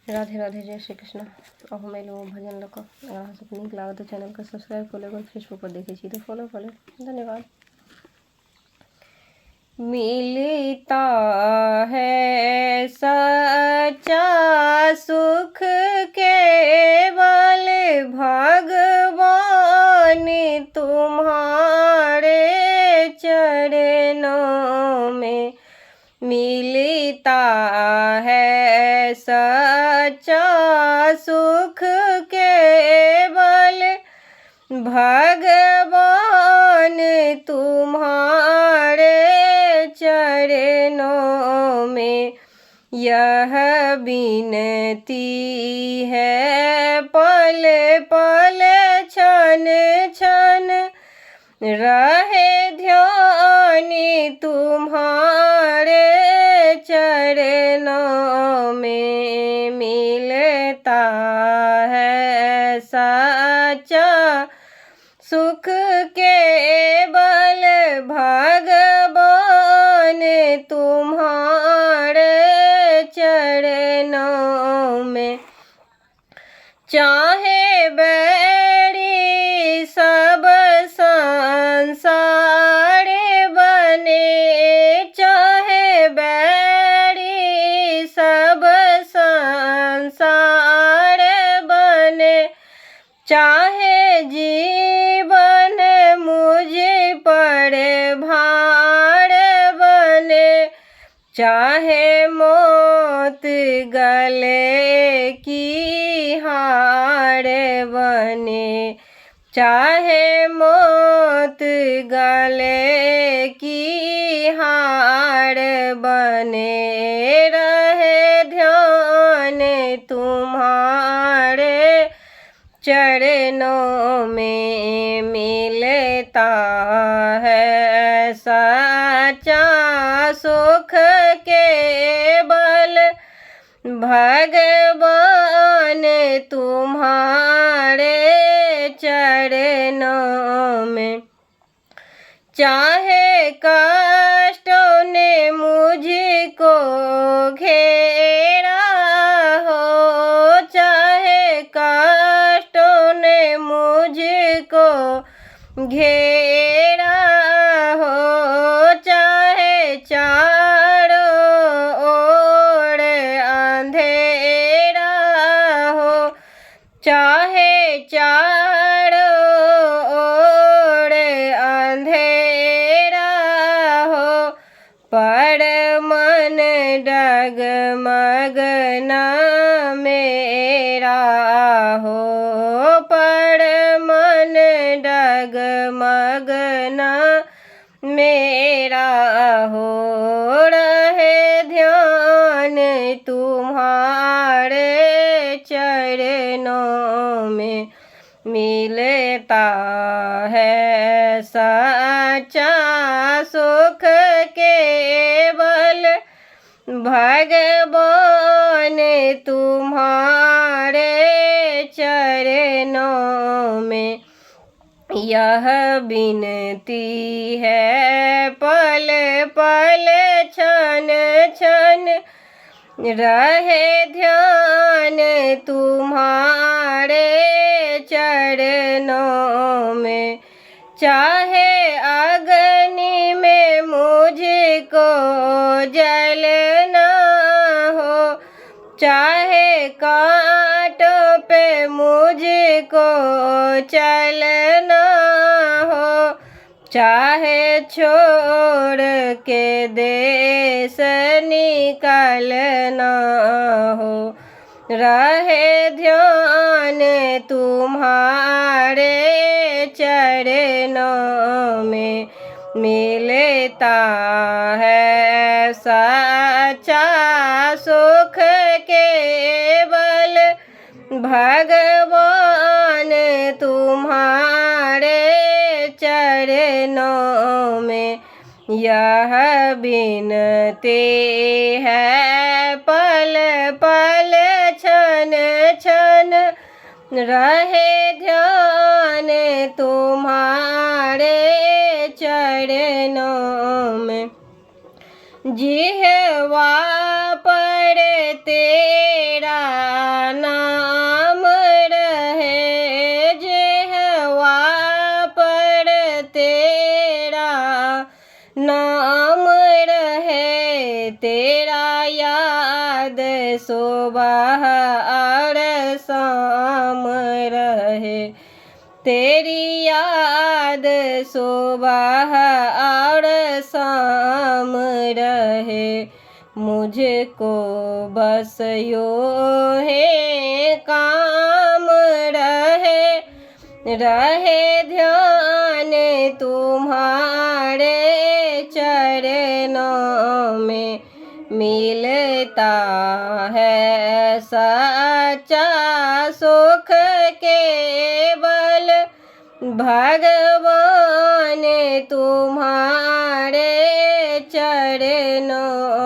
राधे राधे, जय श्री कृष्ण। अहो मेलो भजन लक अगर अहाँ सबके नीक लागत तो चैनल के सब्सक्राइब कर लेबै, फेसबुक पर देखे छी तो फॉलो कर लेब। धन्यवाद। मिलता है सच्चा सुख केवल भगवान तुम्हारे चरणों में। मिलता है सच्चा सुख केवल भगवान तुम्हारे चरणों में। यह विनती है पल पल क्षण क्षण रहे ध्यान तुम्हारे चरणों में। मिलता है सच्चा सुख केवल भगवान तुम्हारे चरणों में। चाहे बैरी सब संसार बने, चाहे बैरी सब संसार बने, चाहे जीवन मुझ पर भार बने, चाहे मौत गले की हार बने, चाहे मौत गले की हार बने, रहे ध्यान तुम्हारे चरणों में। मिलता है सच्चा सुख केवल भगवान तुम्हारे चरणों में। चाहे कष्टों ने मुझको घेरा हो, चाहे कष्टों ने मुझको घेरा हो, चाहे चारों ओर अंधेरा हो, चाहे चारों ओर अंधेरा हो, पर मन डगमग न मेरा हो, पर मन डगमग न मेरा हो, रहे ध्यान तुम्हारे चरणों में। मिलता है सच्चा सुख केवल भगवान तुम्हारे चरणों में। यह विनती है पल पल क्षण क्षण रहे ध्यान तुम्हारे चरणों में। चाहे अग्नि में मुझको जलना हो, चाहे कांटों पे मुझको चलना हो, चाहे छोड़ के देश निकलना हो, रहे ध्यान तुम्हारे चरणों में। मिलता है सच्चा सुख केवल भगवान तुम्हारे चरणों में। यह विनती है पल पल क्षण क्षण रहे ध्यान तुम्हारे चरणों में। जिह्वा पर तेरा तेरा याद सुबह और शाम रहे, तेरी याद सुबह और शाम रहे, मुझको बस यूं है काम रहे ध्यान तुम्हारे चरणों में, मिलता है सच्चा सुख केवल भगवान तुम्हारे चरणों